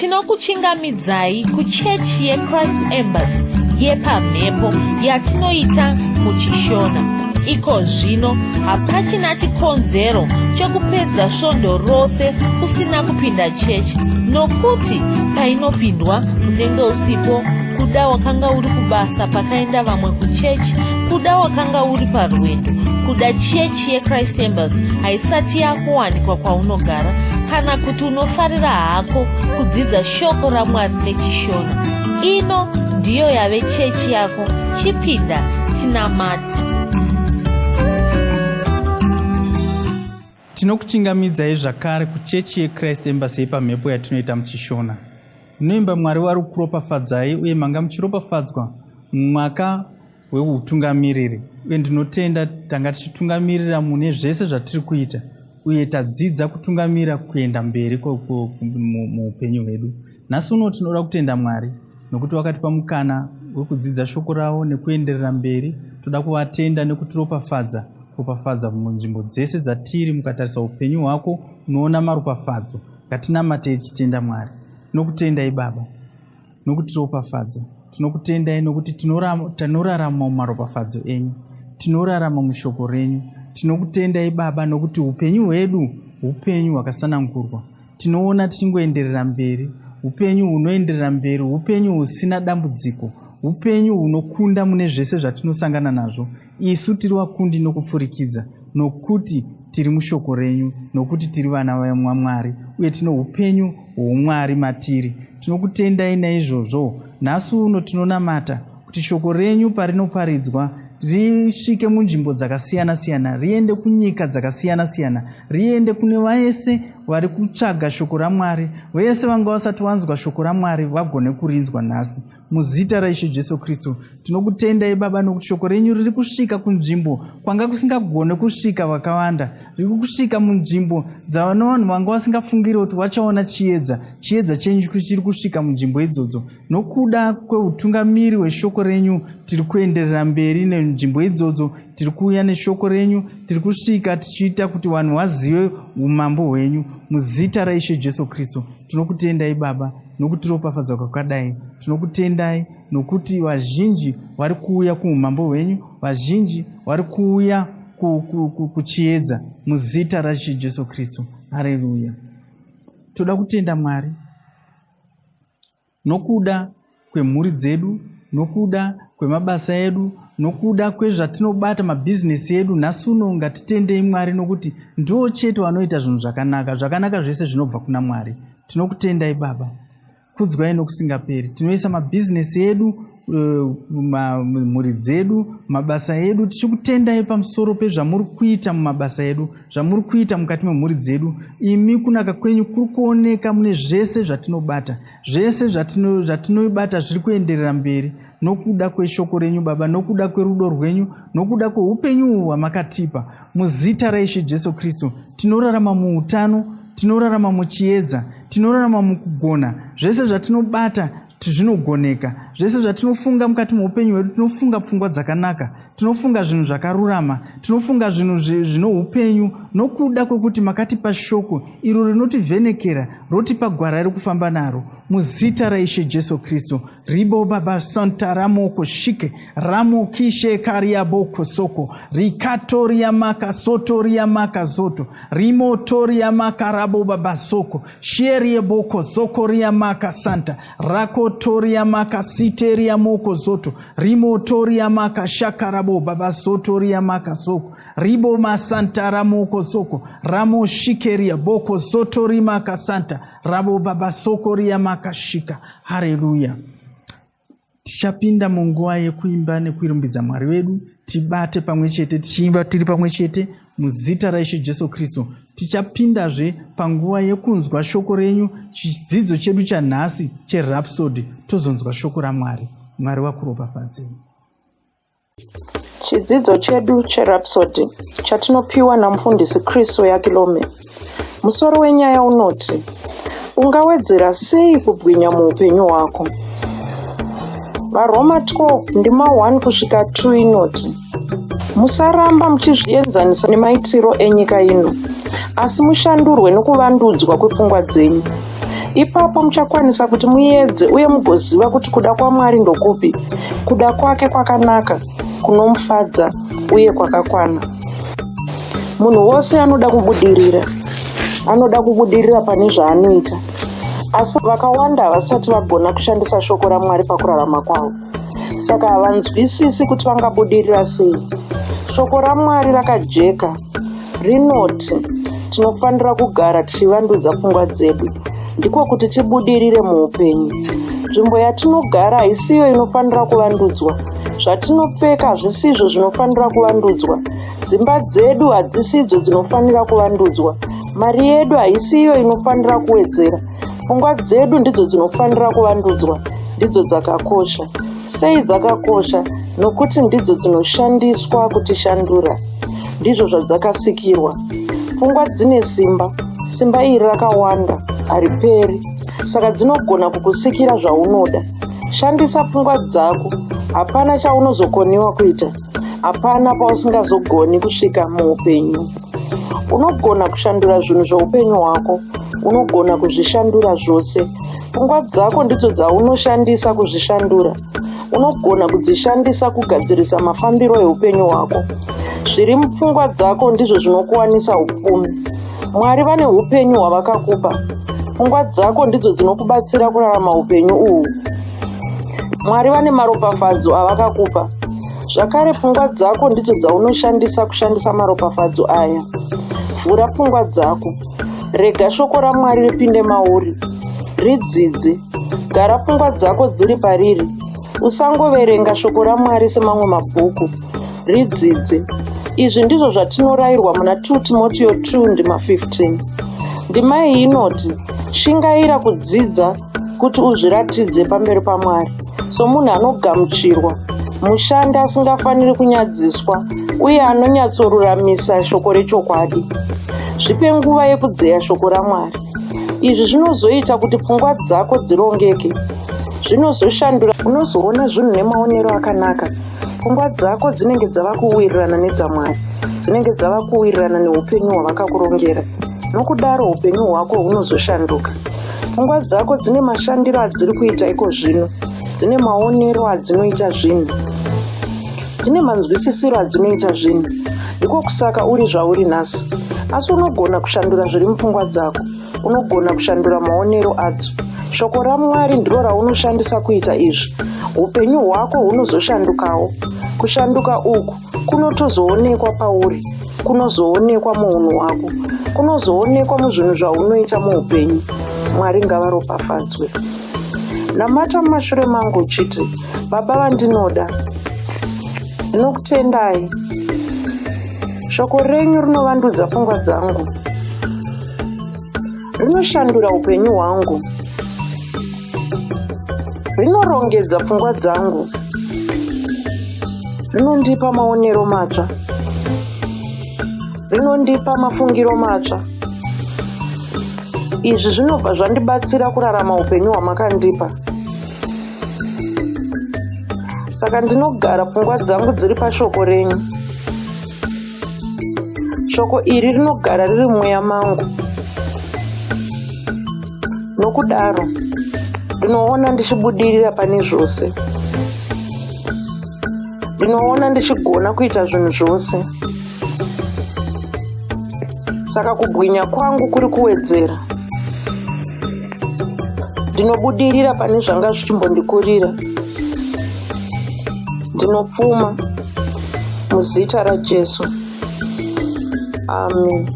tinokuchingamidzai kuchechi yeChrist Embassy yepamhepo yatinoita muchishona. Iko zvino hapachina chikonzero chekupedza svondo rose usina kupinda chechi, nokuti painopindwa unenge usipo, kuda wakanga uri kubasa pakaenda vamwe kuchechi, kuda wakanga uri parwendo, kuda chechi yeChrist Embassy haisati yakuwanikwa kwaunogara, kana kuti unofarira hako kudzidza shoko raMwari nechishona. Ino ndiyo yave chechi yako. Chipinda tinamati. Tinokuchingamidzai zvakare kuchechi yeChrist Embassy yepamhepo yatinoita muchishona. Munoimba Mwari wari kuropafadzai uye manga muchiropafadzwa mwaka weutungamiriri. Uye ndinotenda tanga tichitungamirira mune zvese zvatiri kuita, uye tadzidza kutungamira kuenda mberi muupenyu hwedu. Nhasi uno tinoda kutenda Mwari nokuti wakatipa mukana wekudzidza shoko rawo nekuenderera mberi. Toda kuvatenda nekutiropafadza, kuropafadza munzvimbo dzese dzatiri. Mukatarisa upenyu hwako unoona maropafadzo. Ngatinamate tichitenda Mwari. Tinokutendai Baba nokutiropafadza. Tinokutendai nokuti tinorarama mumaropafadzo enyu, tinorarama mushoko renyu. Tinokutendai Baba nokuti upenyu hwedu upenyu hwakasanangurwa. Tinoona tichingoenderera mberi, upenyu hunoenderera mberi, upenyu husina dambudziko, upenyu hunokunda mune zvese zvatinosangana nazvo. Isu tiri vakundi nokupfurikidza, nokuti tiri mushoko renyu, nokuti tiri vana vaMwari, uye tino upenyu hwoumwari matiri. Tinokutendai naizvozvo. Nhasi uno tinonamata kuti shoko renyu parinoparidzwa risvike munzvimbo dzakasiyana-siyana, riende kunyika dzakasiyana-siyana, riende kune vese vari kutsvaga shoko raMwari, vese vanga vasati vanzwa shoko raMwari vagone kurinzwa nhasi. Muzita raIshe Jesu Kristu tinokutendai Baba nokuti shoko renyu riri kusvika kunzvimbo kwanga kusingagone kusvika vakawanda, riri kusvika munzvimbo dzavanhu vanga vasingafungiri kuti vachaona chiedza chenyu chiri kusvika munzvimbo idzodzo. Nokuda kweutungamiri hweshoko renyu tiri kuenderera mberi nenzvimbo idzodzo, tiri kuuya neshoko renyu, tiri kusvika tichiita kuti vanhu vazive umambo hwenyu. Muzita raIshe Jesu Kristu tinokutendai Baba nokutiropafadza kwakadai. Tinokutendai nokuti vazhinji vari kuuya kuumambo hwenyu, vazhinji vari kuuya kuchiedza. Muzita raIshe Jesu Kristu. Haleluya. Toda kutenda Mwari nokuda kwemhuri dzedu, nokuda kwemabasa edu, nokuda kwezvatinobata mabhizinesi edu. Nhasi uno ngatitendei Mwari nokuti ndiwo chete vanoita zvinhu zvakanaka zvese zvinobva kuna Mwari. Tinokutendai Baba, kudzwai nokusingaperi. Tinoisa mabhizinesi edu, mhuri dzedu, mabasa edu, tichikutendai pamusoro pezvamuri kuita mumabasa edu, zvamuri kuita mukati memhuri dzedu. Imi kunaka kwenyu kuri kuoneka mune zvese zvatinobata, zvese zvatinoibata zviri kuenderera mberi nokuda kweshoko renyu Baba, nokuda kwerudo rwenyu, nokuda kweupenyu hwamakatipa. Muzita raIshe Jesu Kristu tinorarama muutano, tinorarama muchiedza, tinorarama mukugona. Zvese zvatinobata zvinogoneka, zvese zvatinofunga mukati muupenyu hwedu tinofunga pfungwa dzakanaka, tinofunga zvinhu zvakarurama, tinofunga zvinhu zvino upenyu, nokuda kwekuti makatipa shoko iro rinotivhenekera, rotipa gwara rekufamba naro. Muzita raIshe Jesu Kristu. Ribo Baba Santa Ramoko Shike Ramo Kishe Kariaboko Soko Rikatoria Maka Sotoria Maka Zoto Rimotoria Maka Rabo Baba Soko Sherie Boko Sokoria Maka Santa Rakotoria Maka Siteria Moko Zoto Rimotoria Maka Shakarabo Baba Sotoria Maka Soko Ribo Masanta Ramoko Soko Ramo Shikeria Boko Sotori Maka Santa Rabo Baba Sokoria Maka Shika. Haleluya. Tichapinda munguva yekuimba nekuirumbidza Mwari wedu, tibate pamwe chete, tichiimba tiri pamwe chete muzita raIshe Jesu Kristu. Tichapindazve panguva yekunzwa shoko renyu, chidzidzo chedu chanhasi cherhapsody, tozonzwa shoko raMwari. Mwari wakuropafadzei. Chidzidzo chedu cherhapsody chatinopiwa namufundisi Chris Oyakilome. Musoro wenyaya unoti, ungawedzera sei kubwinya muupenyu hwako? VaRoma 12 ndima 1 kusvika 2 inoti, musaramba muchizvienzanisa nemaitiro enyika ino, asi mushandurwe nokuvandudzwa kwepfungwa dzenyu. Ipapo muchakwanisa kuti muedze uye mugoziva kuti kuda kwaMwari ndokupi, kuda kwake kwakanaka, kunomufadza uye kwakakwana. Munhu wose anoda kubudirira pane zvaanoita, asi vakawanda havasati vagona kushandisa shoko raMwari pakurarama kwavo, saka havanzwisisi kuti vangabudirira sei. Shoko raMwari rakajeka, rinoti tinofanira kugara tichivandudza pfungwa dzedu, ndiko kuti tibudirire muupenyu. Nzvimbo yatinogara haisiyo inofanira kuvandudzwa, zvatinopfeka hazvisizvo zvinofanira kuvandudzwa, dzimba dzedu hadzisidzo dzinofanira kuvandudzwa, mari yedu haisiyo inofanira kuwedzera, pfungwa dzedu ndidzo dzinofanira kuvandudzwa, ndidzo dzakakosha. Sei dzakakosha? Nokuti ndidzo dzinoshandiswa kutishandura, ndizvo zvadzakasikirwa. Pfungwa dzine simba iri rakawanda, hariperi, saka dzinogona kukusikira zvaunoda. Shandisa pfungwa dzako, hapana chaunozokoniwa kuita, hapana pausingazogoni kusvika muupenyu. Unogona kushandura zvinhu zveupenyu hwako, unogona kuzvishandura zvose. Pfungwa dzako ndidzo dzaunoshandisa kuzvishandura. Unogona kudzishandisa kugadzirisa mafambiro eupenyu hwako. Zviri mupfungwa dzako ndizvo zvinokuwanisa upfumi. Mwari vane upenyu hwavakakupa. Pfungwa dzako ndidzo dzinokubatsira kurarama upenyu uhu. Mwari vane maropafadzo avakakupa. Zvakare pfungwa dzako ndidzo dzaunoshandisa kushandisa maropafadzo aya. Vhura pfungwa dzako. Rega shoko raMwari ripinde mauri. Ridzidze. Gara pfungwa dzako dziri pariri. Usangoverenga shoko raMwari semamwe mabhuku. Ridzidze. Izvi ndizvo zvatinorayirwa muna 2 Timoteyo 2:15. Ndima iyi inoti, shingaira kudzidza kuti uzviratidze pamberi paMwari, somunhu anogamuchirwa, mushandi asingafaniri kunyadziswa, uye anonyatsoruramisa shoko rechokwadi. Zvipe nguva yekudzeya shoko raMwari. Izvi zvinozoita kuti pfungwa dzako dzirongeke. Zvinozoshandura, unozoona zvinhu nemaonero akanaka. Pfungwa dzako dzinenge dzava kuwirirana nedzaMwari, dzinenge dzava kuwirirana neupenyu hwavakakurongera. Nokudaro upenyu hwako hunozoshanduka. Pfungwa dzako dzine mashandiro adziri kuita iko zvino, dzine maonero adzinoita zvinhu, dzine manzwisisiro adzinoita zvinhu. Ndiko kusaka uri zvauri nhasi, asi unogona kushandura zviri mupfungwa dzako, unogona kushandura maonero adzo. Shoko raMwari ndiro raunoshandisa kuita izvi. Upenyu hwako hunozoshandukawo. Kushanduka uku kunotozoonekwa pauri, kunozoonekwa muunhu hwako, kunozoonekwa muzvinhu zvaunoita muupenyu. Mwari ngavaropafadzwe. Namata mumashure mangu uchiti, Baba vandinoda, ndinokutendai. Shoko renyu rinovandudza pfungwa dzangu, rinoshandura upenyu hwangu, rinorongedza pfungwa dzangu, rinondipa maonero matsva, rinondipa mafungiro matsva. Izvi zvinobva zvandibatsira kurarama upenyu hwamakandipa. Saka ndinogara pfungwa dzangu dziri pashoko renyu. Shoko iri rinogara riri mumweya mangu. Nokudaro ndinoona ndichibudirira pane zvose. Ndinoona ndichigona kuita zvinhu zvose. Saka kubwinya kwangu kuri kuwedzera. Ndinobudirira pane zvanga zvichimbondikurira. Ndinopfuma muzita raJesu. Amen.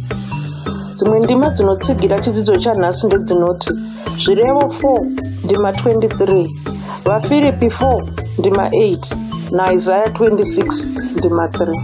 Dzimwe ndima dzinotsigira chidzidzo chanhasi ndedzinoti Zvirevo 4 ndima 23, vaFiripi 4 ndima 8 naIsaya 26 ndima 3.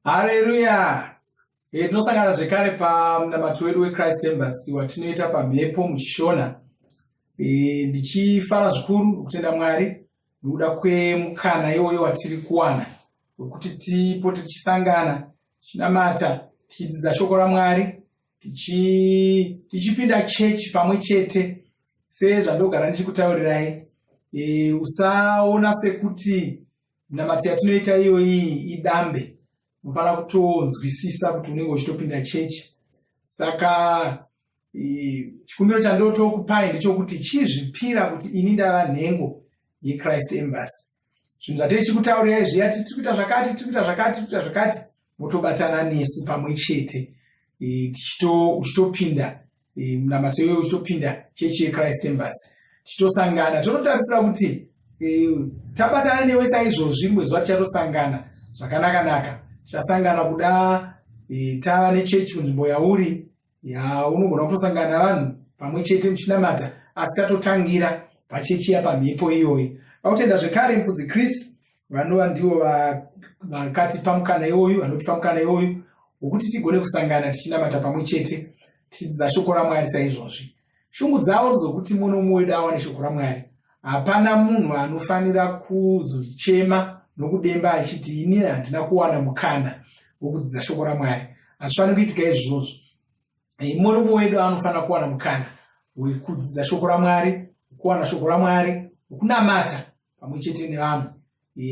Haleluya! Tinosangana zvekare pamunamato wedu weChrist Embassy watinoita pamhepo muchishona. Ndichifara zvikuru kutenda Mwari nekuda kwemukana iwoyo watiri kuwana wekuti tipote tichisangana, tichinamata, tichidzidza shoko raMwari, tichipinda chechi pamwe chete sezvandogara ndichikutaurirai. Usaona sekuti minamato yatinoita iyoyi idambe. Unofana kutonzwisisa kuti unenge uchitopinda chechi. Saka chikumbiro chandotokupai ndechokuti chizvipira kuti ini ndava nhengo yeChrist Embassy. Zvinhu zvatiri chikutaurirai zviya tirikuita zvakati motobatana nesu pamwe chete uchitopinda munamato iyoyo, uchitopinda chechi yeChrist Embassy, tichitosangana. Tonotarisira kuti tabatana newe saizvozvi rimwe zuva tichatosangana zvakanaka. Tichasangana kuda tava nechechi kunzvimbo yauri unogona kutosangana navanhu pamwe chete muchinamata, asi tatotangira pachechi yapamhepo iyoyi. Vakutenda zvekare mufudzi Chris vanova ndivo vakatipa mukana iwoyu, vanotipa mukana iwoyu wokuti tigone kusangana tichinamata pamwe chete, tichidzidza shoko raMwari saizvozvi. Shungu dzavo ndedzokuti muno muwedu awane shoko raMwari. Hapana munhu anofanira kuzochema nokudemba achiti ini handina kuwana mukana wokudzidza shoko raMwari. Hazvifaniri kuitika izvozvo. Muno muwedu anofanira kuwana mukana wekudzidza shoko raMwari, kuwana shoko raMwari, kunamata pamwe chete nevanhu.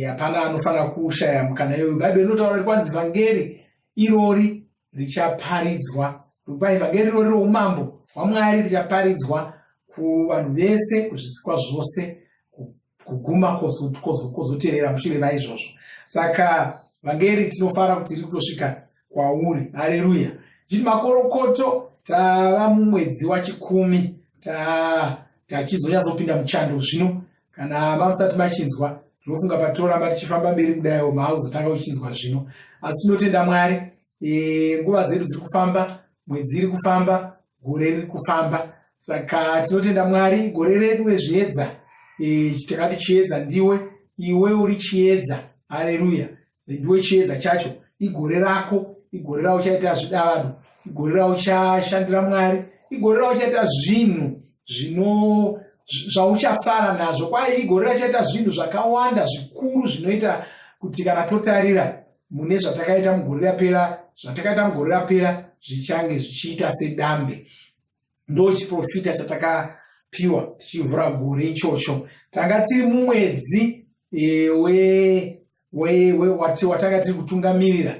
Hapana anofanira kushaya mukana iyoyo. Bhaibheri rinotaura kwanzi vhangeri irori richaparidzwa. Ivhangeri irori roumambo hwaMwari richaparidzwa kuvanhu vese, kuzvisikwa zvose, kuguma kwozoteerera mushure maizvozvo. Saka vhangeri tinofara kuti riri kutosvika kwauri. Haleluya! Tiri makorokoto, tava mumwedzi wa10 tachizonyatsopinda muchando zvino. Kana mamusati machinzwa, tinofunga patoramba tichifamba mberi kudayo mauzotanga uchinzwa zvino. Asi tinotenda Mwari, nguva dzedu dziri kufamba, mwedzi iri kufamba, gore riri kufamba. Saka tinotenda Mwari, gore redu rezviedza, takati chiedza ndiwe, iwe uri chiedza. Haleluya! Ndiwe chiedza chacho. Igore rako, igore rauchaita zvidavado, igore rauchashandira Mwari, igore rauchaita zvinhu zvauchafara nazvo. Kwai igore rachaita zvinhu zvakawanda zvikuru zvinoita kuti kana totarira mune zvatakaita mugore rapera zvichange zvichiita sedambe. Ndo chiprofita chatakapiwa tichivhura gore ichocho. Tanga tiri mumwedzi watanga tiri kutungamirira.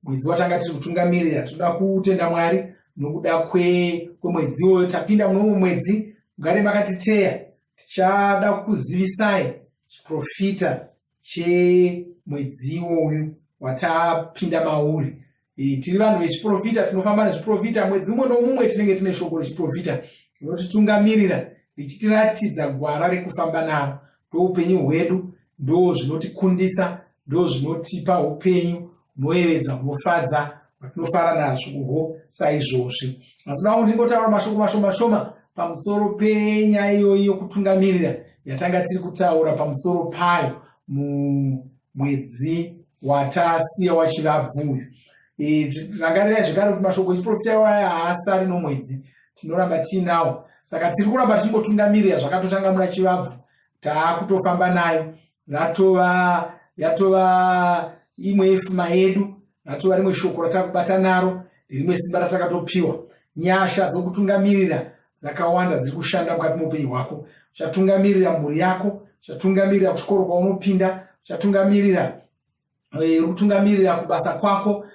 Mwedzi watanga tiri kutungamirira. Toda kutenda Mwari nokuda kwemwedzi iwoyo. Tapinda munomwe mwedzi, mugare makatiteya. Tichada kukuzivisai chiprofita chemwedzi iwoyu watapinda mauri. Tiri vanhu vechiprofita, tinofamba nezviprofita. Mwedzi umwe nomumwe tinenge tine shoko rechiprofita rinotitungamirira, richitiratidza gwara rekufamba naro. Ndoupenyu hwedu, ndo zvinotikundisa, ndo zvinotipa upenyu hunoyevedza, hunofadza, hwatinofara nazvo uhwo saizvozvi. Asi nawo ndingotaura mashoko mashoma pamusoro penyaya iyoyi yokutungamirira yatanga tiri kutaura pamusoro payo mumwedzi watasiya wachivabvu uyu. Rangarirai zvekare kuti mashoko echiprofita iwaya haasari nomwedzi, tinoramba tiinawo. Saka tiri kuramba tichingotungamirira zvakatotanga muna chivabvu, taakutofamba nayo. Yatova imwe yepfuma yedu, ratova rimwe shoko ratakubata naro, rimwe simba ratakatopiwa. Nyasha dzokutungamirira dzakawanda dziri kushanda mukati muupenyu hwako. Uchatungamirira mhuri yako, uchatungamirira kuchikoro kwaunopinda, uchatungamirira kutungamirira kubasa kwako,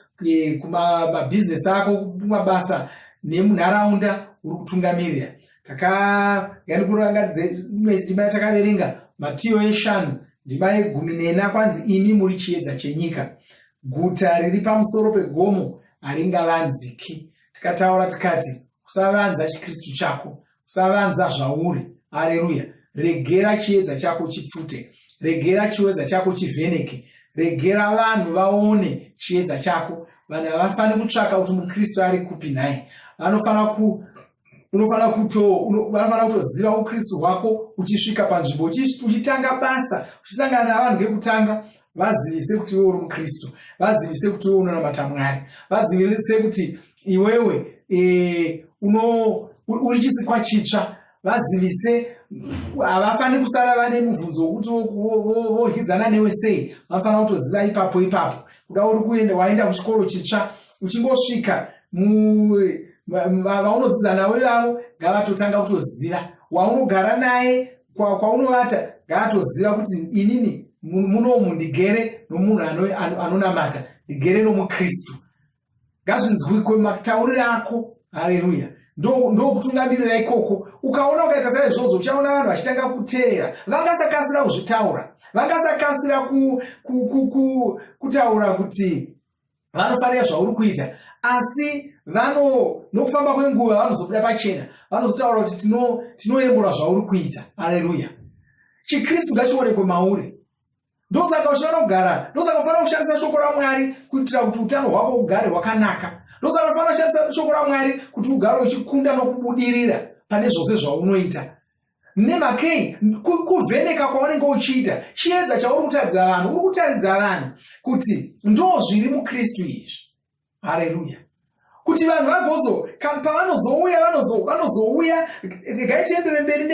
kumabhizinesi ako, kumabasa nemunharaunda uri kutungamirira. Ndima yatakaverenga Matiyo 5 ndima 14 kwanzi imi muri chiedza chenyika, guta riri pamusoro pegomo haringavanziki. Tikataura tikati usavanza chikristu chako, usavanza zvauri. Haleluya! Regera chiedza chako chipfute, regera chiedza chako chivheneke, regera vanhu vaone chiedza chako. Vanhu havafaniri kutsvaka kuti mukristu ari kupi naye. Unofana kutoziva ukristu hwako uchisvika panzvimbo uchitanga basa, uchisangana navanhu ngekutanga, vazivise kuti iwe uri mukristu, vazivise kuti iwe unonamata Mwari, vazivise kuti iwewe uri chisikwa chitsva, vazivise havafaniri kusara vane mubvunzo wekuti vohidzana newe sei, vanofanira kutoziva ipapo kuda uri kuenda waenda kuchikoro chitsva uchingosvika vaunodzidza navo ivavo ngavatotanga kutoziva, waunogara naye kwaunovata ngavatoziva kuti inini munomu ndigere nomunhu anonamata, ndigere nomukristu. Ngazvinzwikwe matauriro ako. Haleluya. Ndokutungamirira ikoko. Ukaona ukaita saizvozvo uchaona vanhu vachitanga kuteera, vangasakasira kuzvitaura, vangasakasira kutaura kuti vanofarira zvauri kuita, asi nokufamba kwenguva vanozobuda pachena, vanozotaura kuti tinoyembura zvauri kuita. Haleluya. Chikristu ngachionekwe mauri. Ndosaka ufanira kushandisa shoko raMwari kuitira kuti utano hwako hugare hwakanaka. Ndosaka ufanira kushandisa shoko raMwari kuti ugare uchikunda nokubudirira pane zvose zvaunoita. Nemakei kuvheneka kwaunenge uchiita, chiedza chauri kutaridza vanhu, uri kutaridza vanhu kuti ndo zviri mukristu izvi. Haleluya. Kuti vanhu vagozo pavanozouya vanozouya ngaitiendere mberi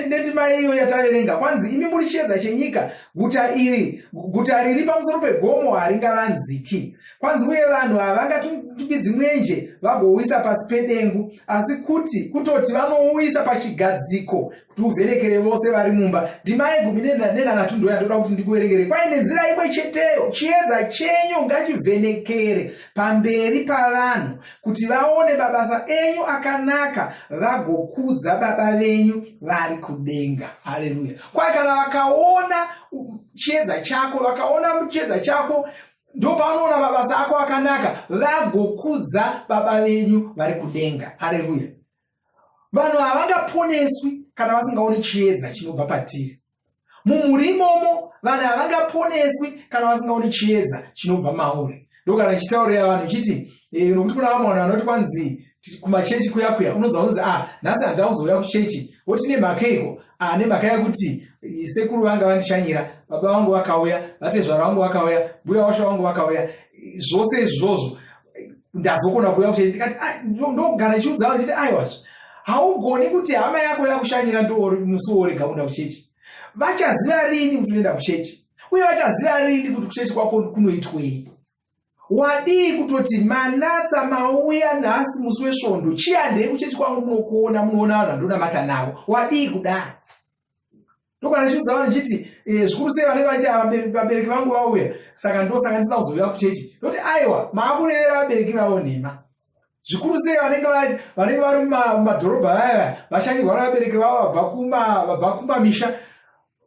nendima iyo yataverenga. Kwanzi imi muri chiedza chenyika, guta riri pamusoro pegomo haringavanziki. Kwanzi uye vanhu havangatukidzi mwenje vagouisa pasi pedengu, asi kutoti vanouisa pachigadziko kuti uvhenekere vose vari mumba. Ndima ye10:8 ndoda kuti ndikuverengere. Kwai nenzira imwe cheteyo chiedza chenyu ngachivhenekere pamberi pavanhu kuti vaone mabasa enyu akanaka, vagokudza Baba venyu vari kudenga. Haleluya. Kwai kana vakaona chiedza chako ndopanoona mabasa ako akanaka, vagokudza Baba venyu vari kudenga. Haleluya. Vanhu havangaponeswi kana vasingaoni chiedza chinobva patiri. Mumurimomo vanhu havangaponeswi kana vasingaoni chiedza chinobva mauri. Ndokana ndichitaurira vanhu chiti nokuti kuna vamwe vanhu vanoti kwanzi kumachechi kuya unonzwa kunzi nhasi handida kuzouya kuchechi, woti nemhakaiko nemhaka yekuti sekuru vanga vandishanyira, baba vangu vakauya, vatezvara vangu vakauya, mbuya washa vangu vakauya, zvose izvozvo ndazokona kuuya kuchechi. Ndikati ndogara ndichiudza vanhu nditi aiwazvo, haugoni kuti hama yako yakushanyira musi worega unoenda kuchechi. Vachaziva rini kuti unoenda kuchechi? Uye vachaziva rini kuti kuchechi kwako kunoitwei? Wadii kutoti manatsa mauya nhasi musi wesvondo, chiandei kuchechi kwangu munokuona vanhu vandonamata navo? Wadii kudaro? Ndokana ndichiudza vanhu ndichiti zvikuru sei vanenge vachiti vabereki vangu vauya, saka ndosaka ndisina kuzouya kuchechi. Ndoti aiwa, maakurevera vabereki vavo nhema. Zvikuru sei vanenge vari mumadhorobha vaya vashanyirwa navabereki vavo vabva kumamisha,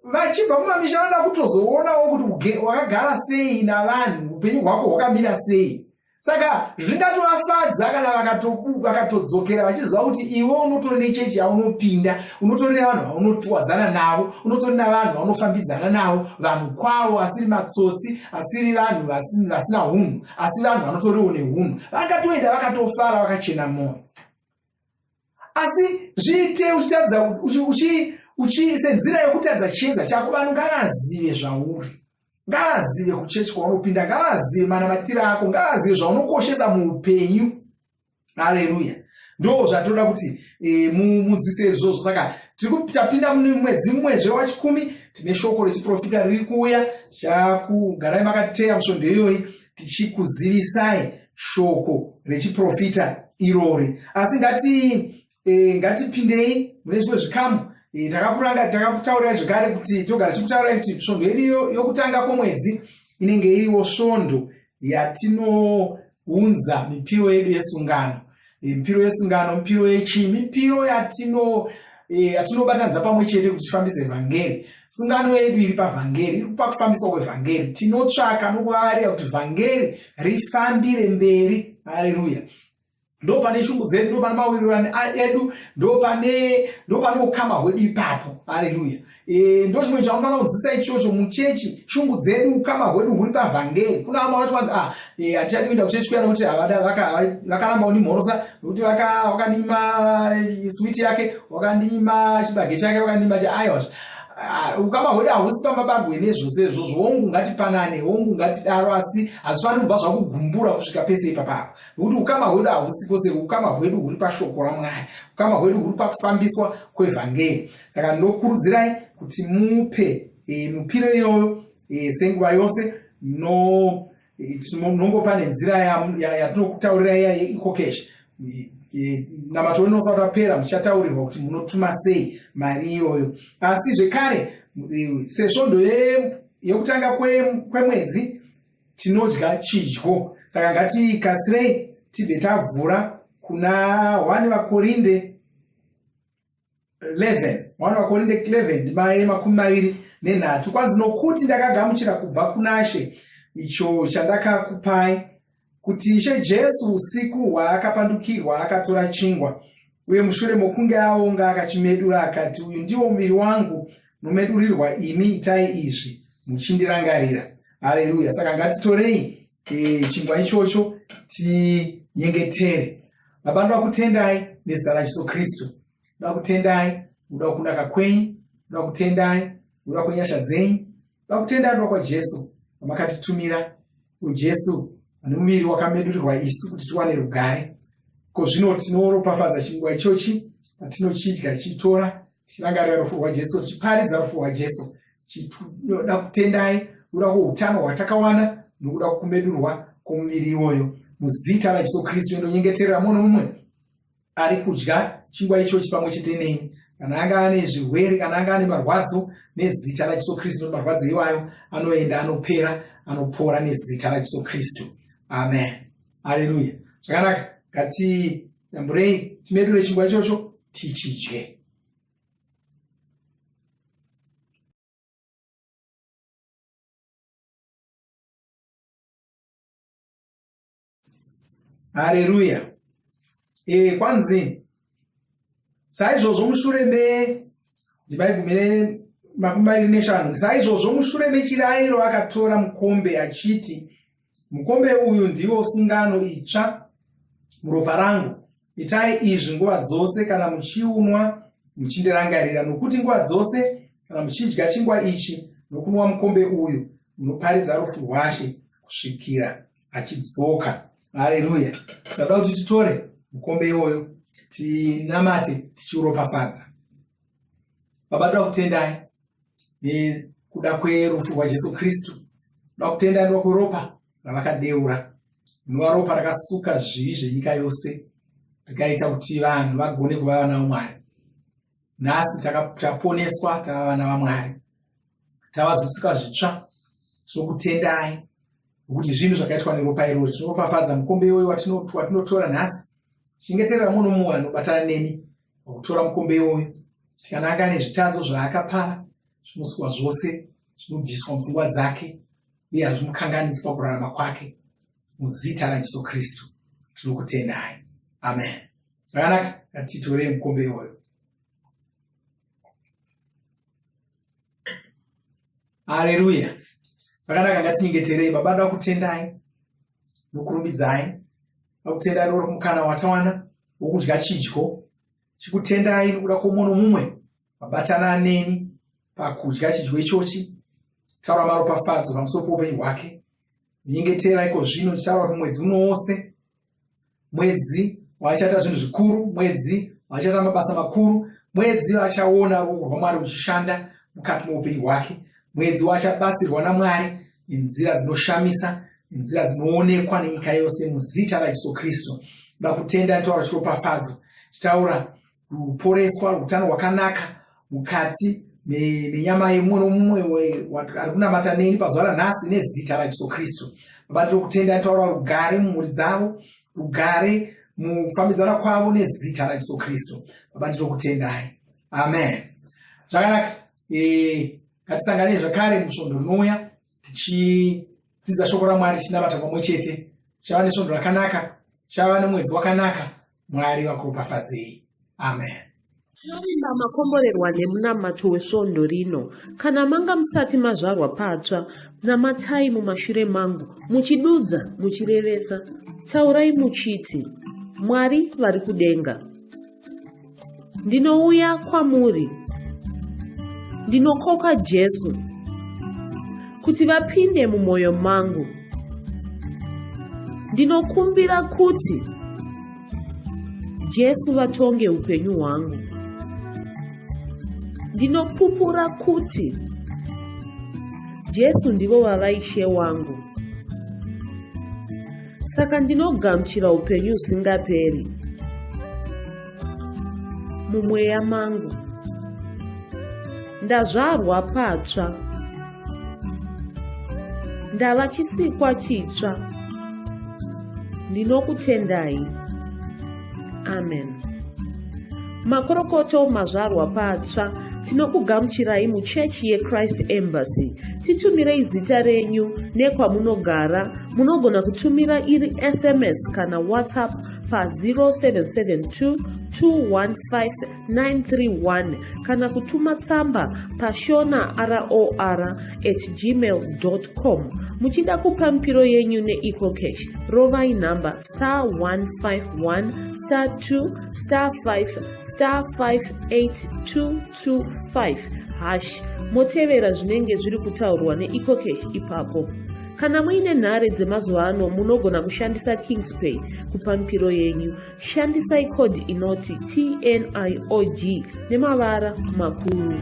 vachibva kumamisha vanoda kutozoonawo kuti wakagara sei navanhu, upenyu hwako hwakamira sei. Saka zvingatovafadza kana vakatodzokera vachiziva kuti iwe unotori nechechi yaunopinda, unotori nevanhu vaunotwadzana navo, unotori navanhu vaunofambidzana navo, vanhu kwavo asiri matsotsi, asiri vanhu vasina hunhu, asi vanhu vanotoriwo nehunhu. Vakatoenda vakatofara vakachena mwoyo. Asi zviite uchitadza senzira yokutadza chiedza chako, vanhu ngavazive zvauri, ngavazive kuchechi kwaunopinda, ngavazive manamatiro ako, ngavazive zvaunokoshesa muupenyu. Haleluya. Ndo zvatoda kuti munzwise izvozvo. Saka tapinda mwedzi wa10 tine shoko rechiprofita riri kuuya. Chakugarai makateya musvondo iyoyi tichikuzivisai shoko rechiprofita irori. Asi ngatipindei mune zvimwe zvikamu. Takakutaurira zvekare kuti togara tichikutaurira kuti svondo yedu yokutanga kwomwedzi inenge iriwo svondo yatinounza mipiro yedu yesungano. Mipiro yesungano, mipiro yechimi, mipiro yatinobatanidza pamwe chete kuti tifambise vhangeri. Sungano yedu iri pavhangeri, iri pakufambiswa kwevhangeri. Tinotsvaka nokuvavarira kuti vhangeri rifambire mberi. Haleluya. Ndo pane shungu dzedu, ndo pane mawirirano edu, ndo pane ukama hwedu ipapo. Haleluya. Ndo chimwe chamufanira kunzwisisa ichocho muchechi, shungu dzedu, ukama hwedu huri pavhangeri. Kuna vamwe vanoti kwanzi hatichadi kuenda kuchechi kuya nokuti vakaramba kundimhorosa, nokuti wakandima switi yake, wakandima chibage chake, wakandima aiwazvo. ukama hwedu hahusi pamabagwe nezvose izvozvo. Hongu ngatipanane, hongu ngatidaro, asi hazvifani kubva zvakugumbura kusvika pese ipapapo, nokuti ukama hwedu hahusi kwose. Ukama hwedu huri pashoko raMwari, ukama hwedu huri pakufambiswa kwevhangeri. Saka ndinokurudzirai kuti mupe mupiro iyoyo senguva yose. Nongopa nenzira yatinokutaurira iya yeikokesh. Namato inosati apera muchataurirwa kuti munotuma sei mari iyoyo. Asi zvekare sesvondo yekutanga kwemwedzi tinodya chidyo, saka ngatikasirei tibve tavhura kuna 1 Vakorinde 11 ndima 23. Kwanzi nokuti ndakagamuchira kubva kuna She icho chandakakupai, kuti Ishe Jesu usiku hwaakapandukirwa akatora chingwa, uye mushure mokunge aonga akachimedura akati, uyu ndiwo muviri wangu unomedurirwa imi, itai izvi muchindirangarira. Haleluya. Saka ngatitorei chingwa ichocho tinyengetere. Baba, ndoda kutendai nezita raJesu Kristu. Ndoda kutendai nokuda kunaka kwenyu, ndoda kutendai nokuda kwenyasha dzenyu, ndoda kutendai nokuda kwaJesu wamakatitumira, uJesu ane muviri wakamedurirwa isu kuti tiwane rugare. Ko zvino tinoropafadza chingwa ichochi patinochidya, tichitora, tichirangarira rufu rwaJesu, tichiparidza rufu rwaJesu. Tinoda kutendai nokuda kweutano hwatakawana nokuda kumedurwa kwomuviri iwoyo. Muzita raJesu Kristu ndinonyengeterera mumwe nomumwe ari kudya chingwa ichochi pamwe chete neni, kana anga ane zvirwere, kana anga ane marwadzo, nezita raJesu Kristu marwadzo iwayo anoenda, anopera, anopora nezita raJesu Kristu. Amen. Haleluya. Zvakanaka, ngatiyamburei timedure chingwa ichocho tichidye. Haleluya. Kwanzi saizvozvo mushure saizvozvo mushure mechirayiro akatora mukombe achiti, mukombe uyu ndiwo sungano itsva muropa rangu, itai izvi nguva dzose kana muchiunwa muchindirangarira. Nokuti nguva dzose kana muchidya chingwa ichi nokunwa mukombe uyu munoparidza rufu rwaShe kusvikira achidzoka. Haleluya. Saka kuti titore mukombe iwoyo tinamate tichiuropafadza. Baba, ndoda kutendai nekuda kwerufu rwaJesu Kristu. Ndoda kutendai nekuda kweropa ravakadeura, rinova ropa rakasuka zvivi zvenyika yose, rikaita kuti vanhu vagone kuva vana vaMwari. Nhasi taponeswa, tava vana vaMwari, tavazvisika zvitsva. Tinokutendai nokuti zvinhu zvakaitwa neropa iroro. Tinoropafadza mukombe iwoyo watinotora nhasi. Chengeterera mumwe nomumwe anobatana neni pakutora mukombe iwoyo. Kana anga ane zvitanzo zvaakapara, zvinosukwa zvose, zvinobviswa mupfungwa dzake, uye hazvimukanganisi pakurarama kwake. Muzita raJesu Kristu tinokutendai. Amen. Zvakanaka, ngatitorei mukombe iwoyo. Haleluya. Zvakanaka, ngatinyengeterei. Baba, ndoda kutendai nokurumbidzai, nokutendai nokuda kwomukana watawana wokudya chidyo. Chikutendai nokuda kwomumwe nomumwe wabatana neni pakudya chidyo ichochi. Taura maropafadzo pamusoro poupenyu hwake. Nyengeterai iko zvino, tichitaura kuti mwedzi uno wose, mwedzi wachaita zvinhu zvikuru, mwedzi wachaita mabasa makuru, mwedzi wachaona ruoko rwaMwari ruchishanda mukati moupenyu hwake, mwedzi wachabatsirwa naMwari nenzira dzinoshamisa, nenzira dzinoonekwa nenyika yose, muzita raJesu Kristu. Ndoda kutenda taura chiropafadzo, tichitaura kuporeswa, utano hwakanaka mukati menyama yemumwe nomumwe ari kunamata neni pazuva ranhasi nezita raJesu Kristu. Baba, ndiri kutenda taura rugare mumhuri dzavo, rugare mukufambidzana kwavo nezita raJesu Kristu. Baba, ndiri kutendai. Amen. Zvakanaka, ngatisanganei zvakare musvondo rinouya tichidzidza shoko raMwari tichinamata pamwe chete. Tichava nesvondo rakanaka, tichava nemwedzi wakanaka. Mwari vakuropafadzei. Amen. Tinoimba makomborerwa nemunamato wesvondo rino. Kana manga musati mazvarwa patsva, namatai mumashure mangu, muchidudza, muchirevesa. Taurai muchiti, Mwari vari kudenga, ndinouya kwamuri. ndinokoka Jesu kuti vapinde mumwoyo mangu. Ndinokumbira kuti Jesu vatonge upenyu hwangu. Ndinopupura kuti Jesu ndivo vavaishe wangu. Saka ndinogamuchira upenyu usingaperi mumweya mangu. Ndazvarwa patsva, ndava chisikwa chitsva. Ndinokutendai. Amen. Makorokoto mazvarwa patsva, tinokugamuchirai muchechi yeChrist Embassy. Titumirei zita renyu nekwamunogara. Munogona kutumira iri SMS kana WhatsApp pa 0772 215 kana kutuma tsamba pa shona@gmail.com. Muchida kupa mpiro yenyu neEcocash, rovai namba *151*2*5*58225# motevera zvinenge zviri kutaurwa neEcocash ipapo. Kana muine nhare dzemazuva ano munogona kushandisa KingsPay kupa mpiro yenyu. Shandisai kodi inoti TNIOG nemavara makuru.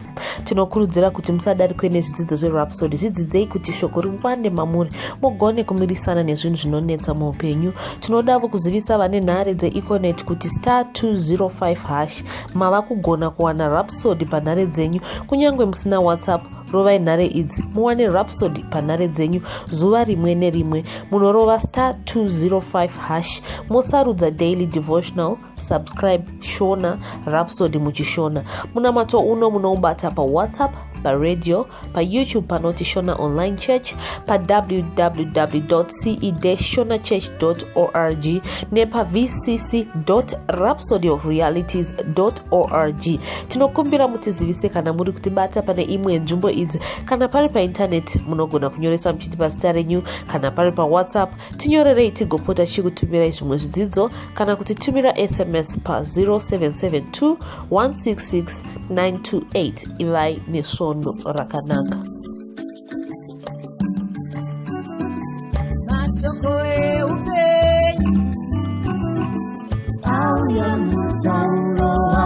Tinokurudzira kuti musadarikwe nezvidzidzo zveRhapsody. Zvidzidzei kuti shoko riwande mamuri mugone kumirisana nezvinhu zvinonetsa muupenyu. Tinodavo kuzivisa vane nhare dzeEconet kuti *205# mava kugona kuwana Rhapsody panhare dzenyu. Kunyange musina WhatsApp, rovai nhare idzi muwane Rhapsody panhare dzenyu zuva rimwe nerimwe. Munorova *205#. Mosarudza daily devotional, subscribe Shona Rhapsody muchishona. Munamato uno munoubata pa WhatsApp, pa radio, pa YouTube panoti Shona Online Church, pa www.ce-shonachurch.org nepa vcc.rhapsodyofrealities.org. Tinokumbira mutizivise kana muri kutibata pane imwe nzvimbo idzi. Kana pari pa internet munogona kunyoresa muchiti pasita renyu. Kana pari pa WhatsApp tinyorerei tigopota tichikutumirai zvimwe zvidzidzo kana kutitumira SMS pa 0772 166 928. Ivai nesvondo rakanaka. Mashoko eupenyu auya mutauro